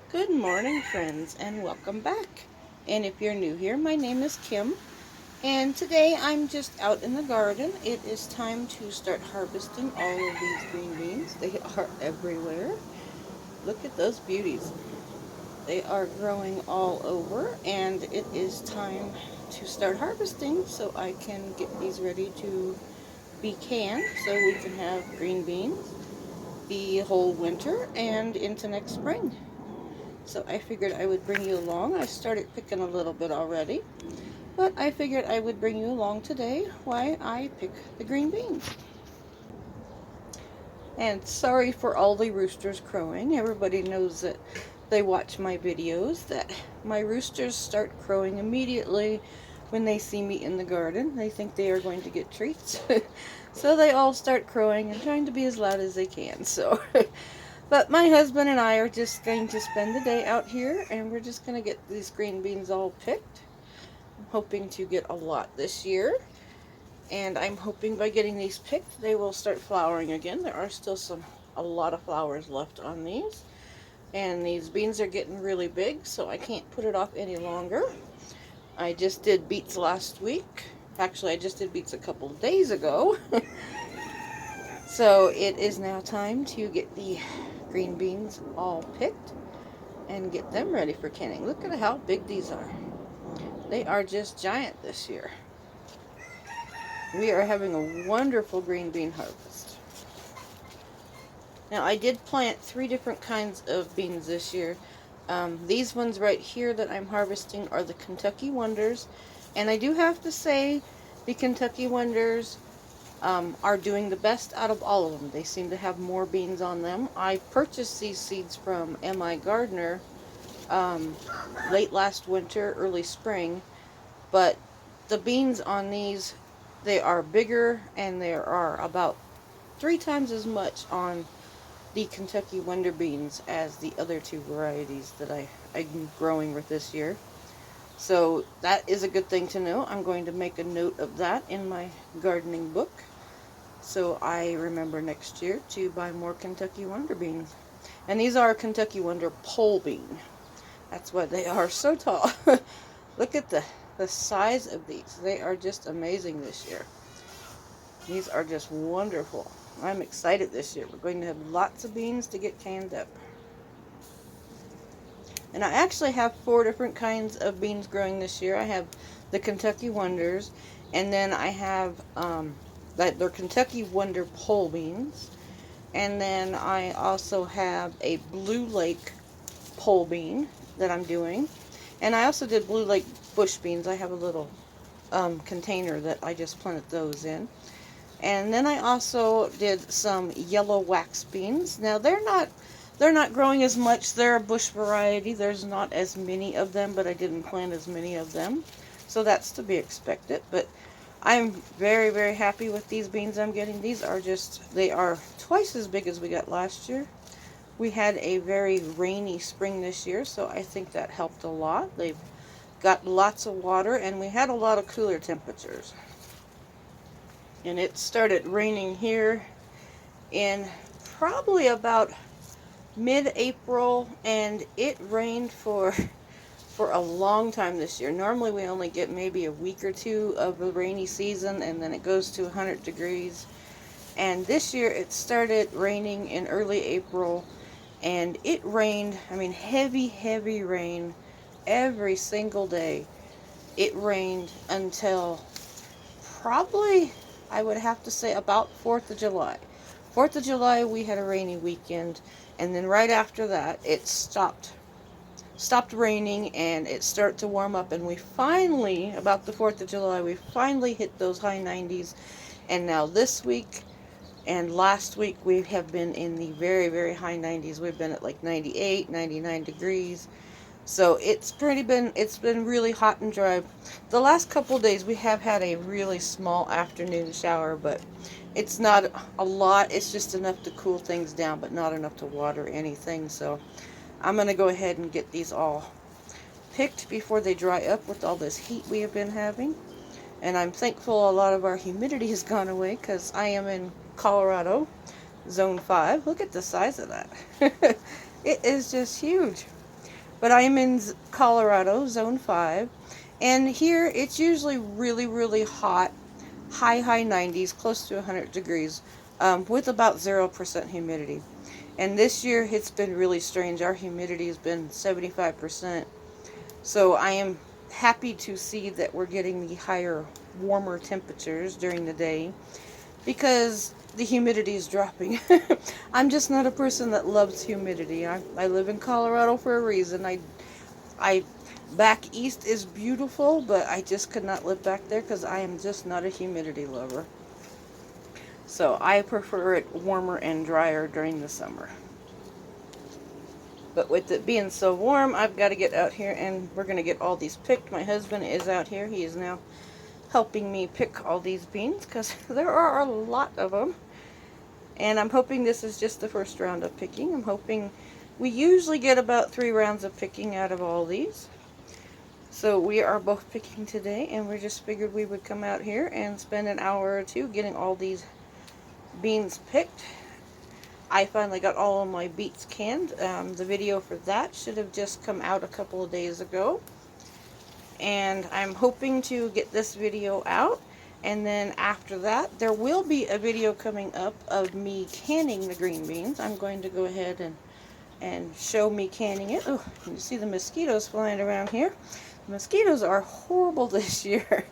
Good morning, friends, and welcome back. And if you're new here, my name is Kim, and today I'm just out in the garden. It is time to start harvesting all of these green beans. They are everywhere. Look at those beauties. They are growing all over, and it is time to start harvesting so I can get these ready to be canned so we can have green beans the whole winter and into next spring. So I figured I would bring you along. I started picking a little bit already, but I figured I would bring you along today while I pick the green beans. And sorry for all the roosters crowing. Everybody knows that they watch my videos that my roosters start crowing immediately when they see me in the garden. They think they are going to get treats. So they all start crowing and trying to be as loud as they can. So but my husband and I are just going to spend the day out here and we're just going to get these green beans all picked. I'm hoping to get a lot this year. And I'm hoping by getting these picked, they will start flowering again. There are still a lot of flowers left on these. And these beans are getting really big, so I can't put it off any longer. I just did beets last week. Actually, I just did beets a couple of days ago. So it is now time to get the green beans all picked and get them ready for canning. Look at how big these are. They are just giant this year. We are having a wonderful green bean harvest. Now I did plant 3 different kinds of beans this year. These ones right here that I'm harvesting are the Kentucky Wonders. And I do have to say the Kentucky Wonders are doing the best out of all of them. They seem to have more beans on them. I purchased these seeds from migardener late last winter, early spring, but the beans on these, they are bigger and there are about 3 times as much on the Kentucky Wonder beans as the other 2 varieties that I'm growing with this year. So that is a good thing to know. I'm going to make a note of that in my gardening book so I remember next year to buy more Kentucky Wonder beans. And these are Kentucky Wonder pole bean. That's why they are so tall. Look at the size of these. They are just amazing this year. These are just wonderful. I'm excited this year. We're going to have lots of beans to get canned up. And I actually have 4 different kinds of beans growing this year. I have the Kentucky Wonders, and then I have they're Kentucky Wonder pole beans. And then I also have a Blue Lake pole bean that I'm doing. And I also did Blue Lake bush beans. I have a little container that I just planted those in. And then I also did some yellow wax beans. Now they're not growing as much. They're a bush variety. There's not as many of them, but I didn't plant as many of them. So that's to be expected. But I'm very, very happy with these beans I'm getting. They are twice as big as we got last year. We had a very rainy spring this year, so I think that helped a lot. They've got lots of water, and we had a lot of cooler temperatures. And it started raining here in probably about mid-April, and it rained for a long time this year. Normally we only get maybe a week or 2 of the rainy season, and then it goes to 100 degrees. And this year it started raining in early April, and it rained, I mean heavy, heavy rain every single day. It rained until probably, I would have to say, about 4th of July. 4th of July we had a rainy weekend, and then right after that it stopped raining and it started to warm up, and we finally, about the 4th of July, we finally hit those high 90s. And now this week and last week we have been in the very, very high 90s. We've been at like 98, 99 degrees. So it's been really hot and dry. The last couple days we have had a really small afternoon shower, but it's not a lot. It's just enough to cool things down, but not enough to water anything. So I'm going to go ahead and get these all picked before they dry up with all this heat we have been having. And I'm thankful a lot of our humidity has gone away because I am in Colorado, Zone 5. Look at the size of that. It is just huge. But I'm in Colorado, Zone 5, and here it's usually really, really hot, high 90s, close to 100 degrees, with about 0% humidity. And this year it's been really strange. Our humidity has been 75%. So I am happy to see that we're getting the higher, warmer temperatures during the day because the humidity is dropping. I'm just not a person that loves humidity. I live in Colorado for a reason. I back east is beautiful, but I just could not live back there because I am just not a humidity lover. So I prefer it warmer and drier during the summer. But with it being so warm, I've got to get out here and we're going to get all these picked. My husband is out here. He is now helping me pick all these beans because there are a lot of them. And I'm hoping this is just the first round of picking. I'm hoping we usually get about 3 rounds of picking out of all these. So we are both picking today, and we just figured we would come out here and spend an hour or two getting all these beans picked. I finally got all of my beets canned. The video for that should have just come out a couple of days ago. And I'm hoping to get this video out. And then after that, there will be a video coming up of me canning the green beans. I'm going to go ahead and show me canning it. Oh, you see the mosquitoes flying around here. The mosquitoes are horrible this year.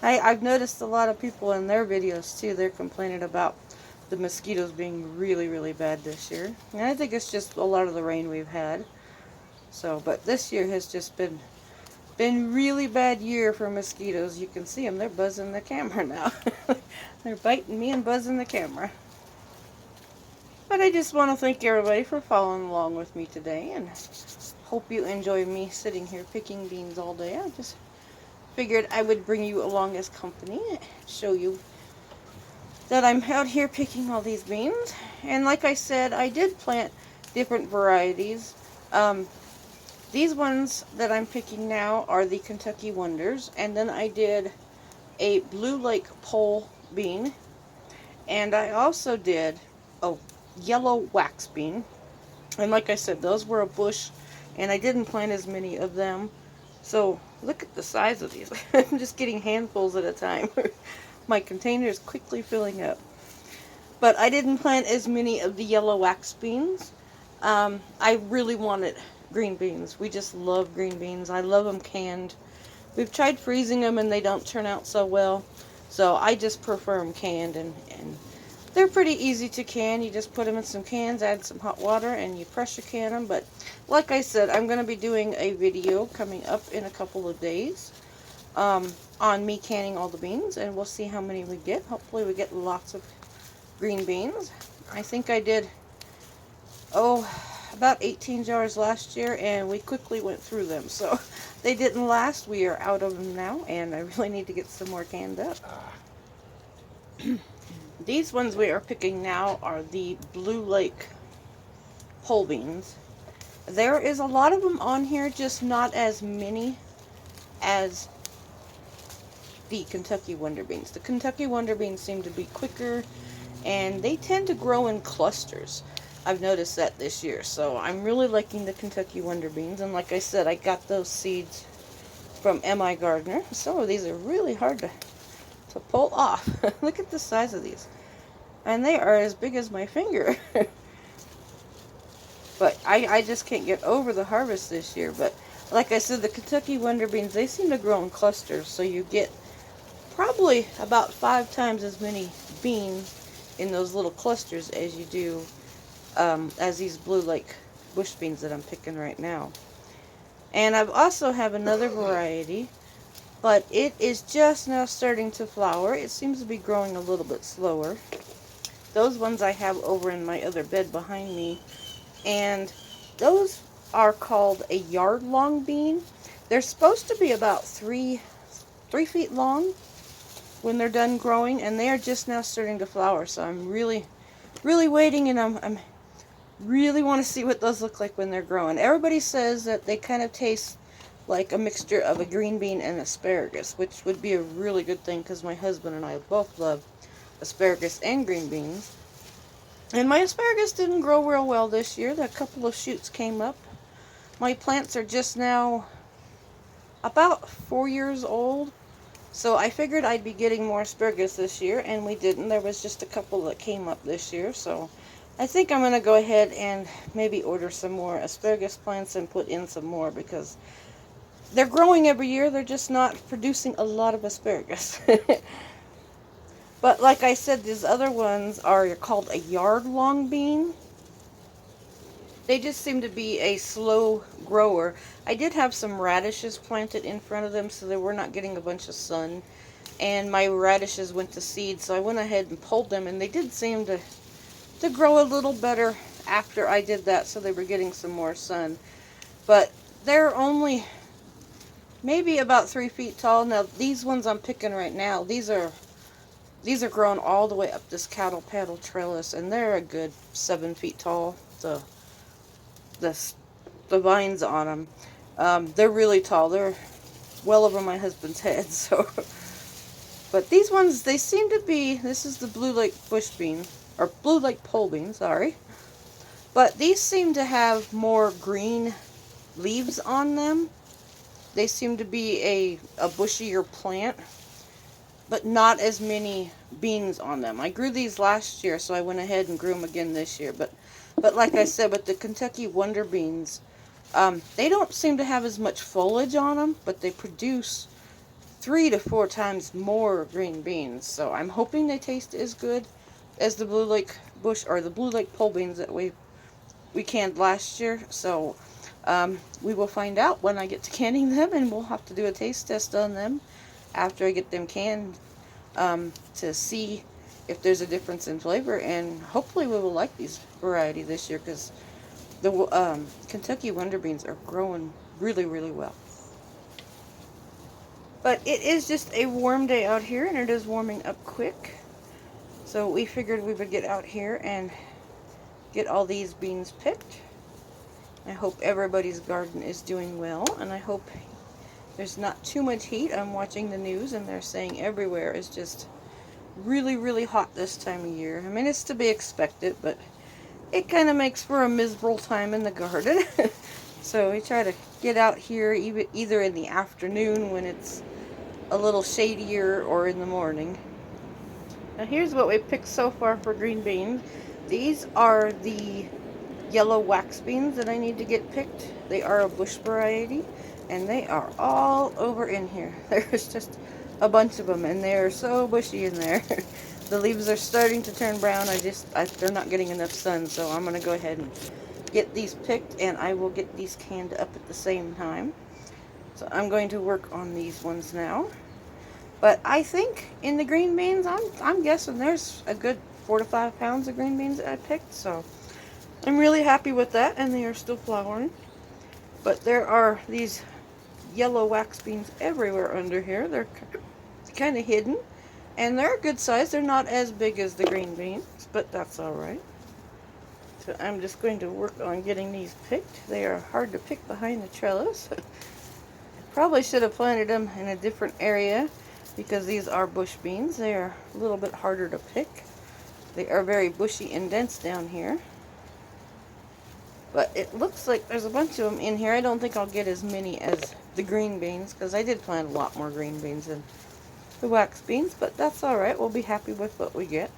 I've noticed a lot of people in their videos too, they're complaining about the mosquitoes being really, really bad this year. And I think it's just a lot of the rain we've had. So, but this year has just been really bad year for mosquitoes. You can see them, they're buzzing the camera now. They're biting me and buzzing the camera. But I just want to thank everybody for following along with me today, and hope you enjoy me sitting here picking beans all day. I just figured I would bring you along as company, show you that I'm out here picking all these beans. And like I said, I did plant different varieties. These ones that I'm picking now are the Kentucky Wonders, and then I did a Blue Lake pole bean, and I also did a yellow wax bean. And like I said, those were a bush, and I didn't plant as many of them. So look at the size of these. I'm just getting handfuls at a time. My container is quickly filling up. But I didn't plant as many of the yellow wax beans. I really wanted green beans. We just love green beans. I love them canned. We've tried freezing them and they don't turn out so well. So I just prefer them canned, and they're pretty easy to can. You just put them in some cans, add some hot water, and you pressure can them. But like I said, I'm going to be doing a video coming up in a couple of days on me canning all the beans, and we'll see how many we get. Hopefully we get lots of green beans. I think I did, about 18 jars last year, and we quickly went through them. So they didn't last. We are out of them now, and I really need to get some more canned up. These ones we are picking now are the Blue Lake pole beans. There is a lot of them on here, just not as many as the Kentucky Wonder Beans. The Kentucky Wonder Beans seem to be quicker, and they tend to grow in clusters. I've noticed that this year, so I'm really liking the Kentucky Wonder Beans. And like I said, I got those seeds from migardener. Some of these are really hard to pull off. Look at the size of these, and they are as big as my finger. But I just can't get over the harvest this year. But like I said, the Kentucky Wonder Beans, they seem to grow in clusters, so you get probably about 5 times as many beans in those little clusters as you do as these Blue Lake bush beans that I'm picking right now. And I also have another variety, but it is just now starting to flower. It seems to be growing a little bit slower. Those ones I have over in my other bed behind me, and those are called a yard-long bean. They're supposed to be about 3 feet long when they're done growing, and they are just now starting to flower. So I'm really waiting, and I'm really want to see what those look like when they're growing. Everybody says that they kind of taste like a mixture of a green bean and asparagus, which would be a really good thing because my husband and I both love asparagus and green beans. And my asparagus didn't grow real well this year. A couple of shoots came up, My plants are just now about 4 years old. So I figured I'd be getting more asparagus this year, and we didn't. There was just a couple that came up this year, so I think I'm going to go ahead and maybe order some more asparagus plants and put in some more, because they're growing every year. They're just not producing a lot of asparagus. But like I said, these other ones are called a yard-long bean. They just seem to be a slow grower. I did have some radishes planted in front of them, so they were not getting a bunch of sun. And my radishes went to seed, so I went ahead and pulled them, and they did seem to grow a little better after I did that, so they were getting some more sun. But they're only maybe about 3 feet tall. Now, these ones I'm picking right now, these are grown all the way up this cattle paddle trellis, and they're a good 7 feet tall. The vines on them, they're really tall. They're well over my husband's head, so. But these ones, they seem to be, this is the Blue Lake bush bean, or Blue Lake pole bean, sorry. But these seem to have more green leaves on them. They seem to be a bushier plant, but not as many beans on them. I grew these last year, so I went ahead and grew them again this year. But like I said, with the Kentucky Wonder Beans, they don't seem to have as much foliage on them, but they produce 3 to 4 times more green beans. So I'm hoping they taste as good as the Blue Lake bush, or the Blue Lake pole beans that we canned last year. So we will find out when I get to canning them, and we'll have to do a taste test on them after I get them canned, to see if there's a difference in flavor. And hopefully we will like these variety this year, because the Kentucky Wonder Beans are growing really, really well. But it is just a warm day out here, and it is warming up quick. So we figured we would get out here and get all these beans picked. I hope everybody's garden is doing well, and I hope there's not too much heat. I'm watching the news, and they're saying everywhere is just really, really hot this time of year. I mean, it's to be expected, but it kind of makes for a miserable time in the garden. So we try to get out here either in the afternoon when it's a little shadier, or in the morning. Now here's what we picked so far for green beans. These are the yellow wax beans that I need to get picked. They are a bush variety, and they are all over in here. There's just a bunch of them, and they are so bushy in there. The leaves are starting to turn brown. They're not getting enough sun, so I'm going to go ahead and get these picked, and I will get these canned up at the same time. So I'm going to work on these ones now. But I think in the green beans, I'm guessing there's a good 4 to 5 pounds of green beans that I picked. So I'm really happy with that, and they are still flowering. But there are these yellow wax beans everywhere under here. They're kind of hidden, and they're a good size. They're not as big as the green beans, but that's all right. So I'm just going to work on getting these picked. They are hard to pick behind the trellis. Probably should have planted them in a different area, because these are bush beans. They are a little bit harder to pick. They are very bushy and dense down here. But it looks like there's a bunch of them in here. I don't think I'll get as many as the green beans, because I did plant a lot more green beans than the wax beans, but that's alright. We'll be happy with what we get.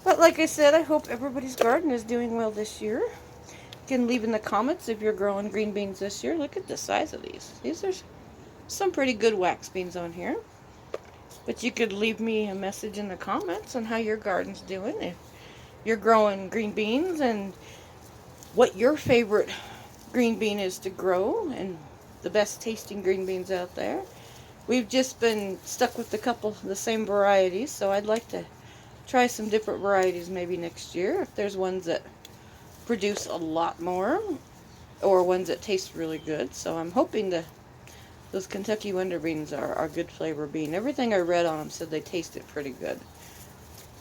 But like I said, I hope everybody's garden is doing well this year. You can leave in the comments if you're growing green beans this year. Look at the size of these. These are some pretty good wax beans on here. But you could leave me a message in the comments on how your garden's doing. If you're growing green beans, and what your favorite green bean is to grow, and the best tasting green beans out there. We've just been stuck with a couple of the same varieties, so I'd like to try some different varieties maybe next year, if there's ones that produce a lot more, or ones that taste really good. So I'm hoping those Kentucky Wonder Beans are a good flavor bean. Everything I read on them said they tasted pretty good.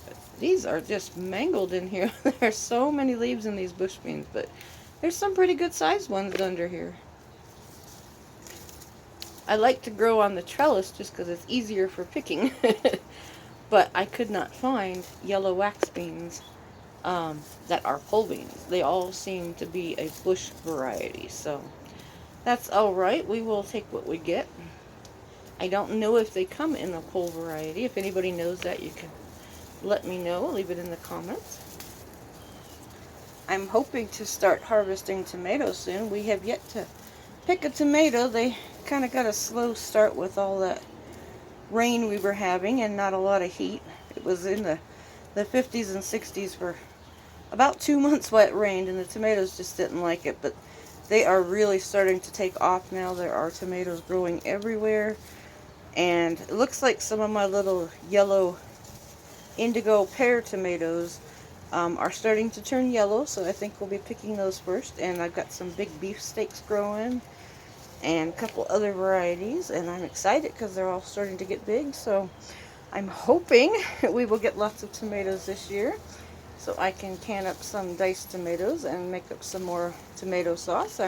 But these are just mangled in here. There's so many leaves in these bush beans, but there's some pretty good sized ones under here. I like to grow on the trellis just because it's easier for picking. But I could not find yellow wax beans that are pole beans. They all seem to be a bush variety, so that's alright. We will take what we get. I don't know if they come in a pole variety. If anybody knows that, you can let me know. Leave it in the comments. I'm hoping to start harvesting tomatoes soon. We have yet to pick a tomato. They kind of got a slow start with all that rain we were having and not a lot of heat. It was in the 50s and 60s for about 2 months while it rained, and the tomatoes just didn't like it, but they are really starting to take off now. There are tomatoes growing everywhere, and it looks like some of my little yellow indigo pear tomatoes are starting to turn yellow, so I think we'll be picking those first. And I've got some big beef steaks growing and a couple other varieties, and I'm excited because they're all starting to get big, so I'm hoping we will get lots of tomatoes this year so I can can up some diced tomatoes and make up some more tomato sauce.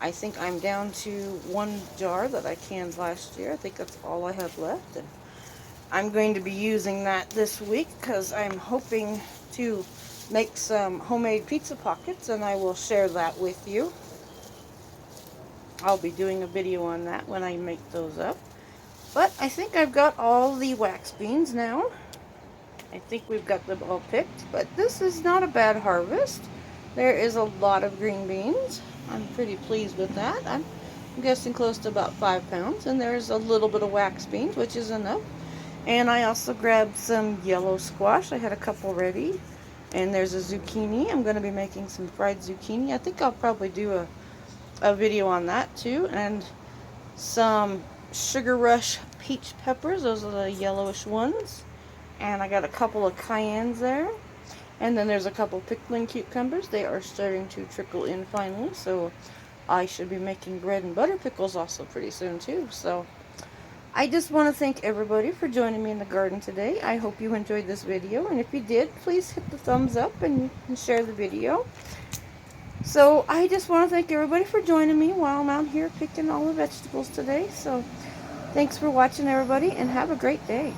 I think I'm down to 1 jar that I canned last year. I think that's all I have left, and I'm going to be using that this week because I'm hoping to make some homemade pizza pockets, and I will share that with you. I'll be doing a video on that when I make those up. But I think I've got all the wax beans now. I think we've got them all picked, but this is not a bad harvest. There is a lot of green beans. I'm pretty pleased with that. I'm guessing close to about 5 pounds, and there's a little bit of wax beans, which is enough. And I also grabbed some yellow squash. I had a couple ready. And there's a zucchini. I'm going to be making some fried zucchini. I think I'll probably do a video on that too. And some Sugar Rush peach peppers. Those are the yellowish ones. And I got a couple of cayennes there. And then there's a couple pickling cucumbers. They are starting to trickle in finally. So I should be making bread and butter pickles also pretty soon too. So I just want to thank everybody for joining me in the garden today. I hope you enjoyed this video. And if you did, please hit the thumbs up and share the video. So I just want to thank everybody for joining me while I'm out here picking all the vegetables today. So thanks for watching, everybody, and have a great day.